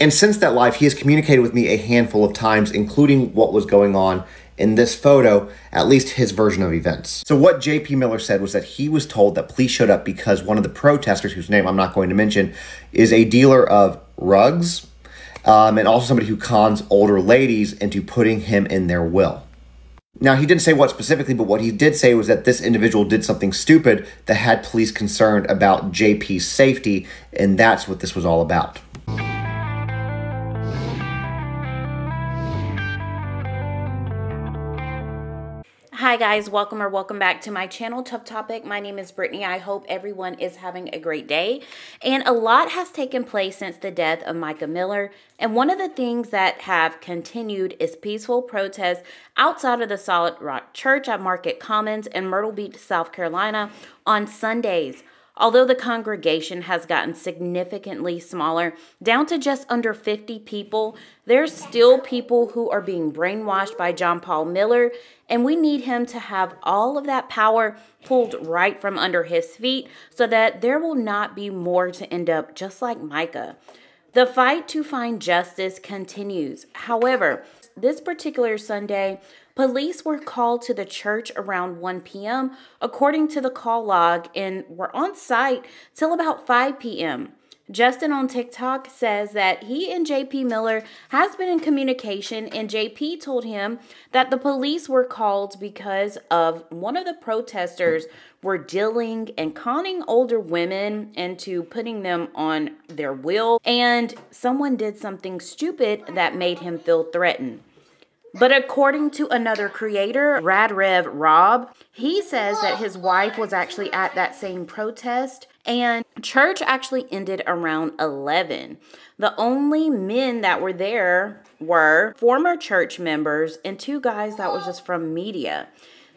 And since that live, he has communicated with me a handful of times, including what was going on in this photo, at least his version of events. So what JP Miller said was that he was told that police showed up because one of the protesters, whose name I'm not going to mention, is a dealer of rugs, and also somebody who cons older ladies into putting him in their will. Now, he didn't say what specifically, but what he did say was that this individual did something stupid that had police concerned about JP's safety, and that's what this was all about. Hi guys, welcome back to my channel, Tough Topic. My name is Brittany. I hope everyone is having a great day. And a lot has taken place since the death of Mica Miller. And one of the things that have continued is peaceful protests outside of the Solid Rock Church at Market Commons in Myrtle Beach, South Carolina on Sundays. Although the congregation has gotten significantly smaller, down to just under 50 people, there's still people who are being brainwashed by John Paul Miller, and we need him to have all of that power pulled right from under his feet so that there will not be more to end up just like Mica. The fight to find justice continues. However, this particular Sunday, police were called to the church around 1 p.m. according to the call log and were on site till about 5 p.m. Justin on TikTok says that he and JP Miller has been in communication, and JP told him that the police were called because of one of the protesters were dealing and conning older women into putting them on their will, and someone did something stupid that made him feel threatened. But according to another creator, Radrev Rob, he says that his wife was actually at that same protest and church actually ended around 11. The only men that were there were former church members and two guys that were just from media.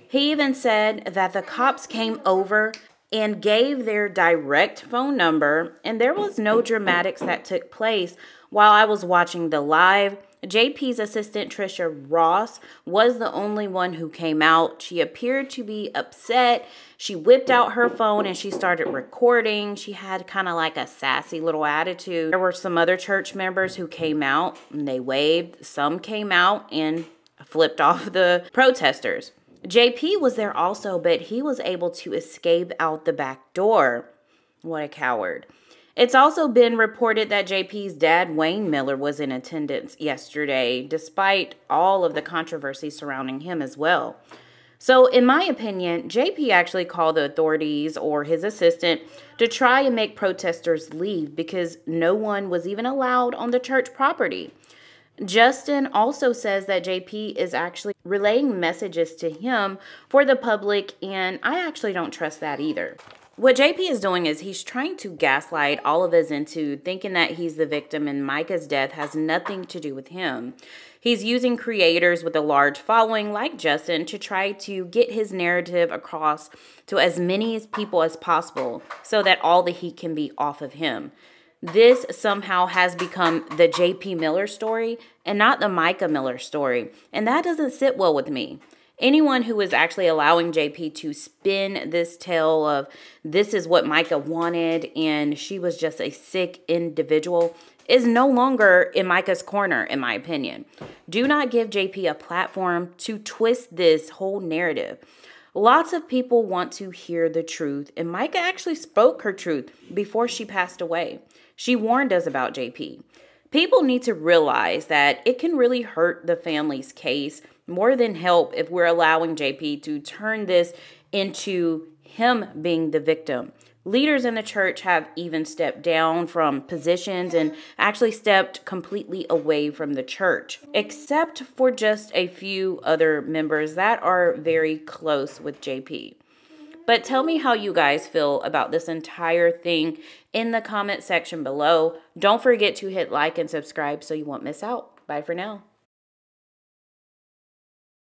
He even said that the cops came over and gave their direct phone number, and there was no dramatics that took place while I was watching the live. JP's assistant, Trisha Ross, was the only one who came out. She appeared to be upset. She whipped out her phone and she started recording. She had kind of like a sassy little attitude. There were some other church members who came out and they waved. Some came out and flipped off the protesters. JP was there also, but he was able to escape out the back door. What a coward. It's also been reported that JP's dad, Wayne Miller, was in attendance yesterday, despite all of the controversy surrounding him as well. So, in my opinion, JP actually called the authorities or his assistant to try and make protesters leave because no one was even allowed on the church property. Justin also says that JP is actually relaying messages to him for the public, and I actually don't trust that either. What JP is doing is he's trying to gaslight all of us into thinking that he's the victim and Mica's death has nothing to do with him. He's using creators with a large following like Justin to try to get his narrative across to as many people as possible so that all the heat can be off of him. This somehow has become the JP Miller story and not the Mica Miller story, and that doesn't sit well with me. Anyone who is actually allowing JP to spin this tale of this is what Mica wanted and she was just a sick individual is no longer in Mica's corner, in my opinion. Do not give JP a platform to twist this whole narrative. Lots of people want to hear the truth, and Mica actually spoke her truth before she passed away. She warned us about JP. People need to realize that it can really hurt the family's case more than help if we're allowing JP to turn this into him being the victim. Leaders in the church have even stepped down from positions and actually stepped completely away from the church, except for just a few other members that are very close with JP. But tell me how you guys feel about this entire thing in the comment section below. Don't forget to hit like and subscribe so you won't miss out. Bye for now.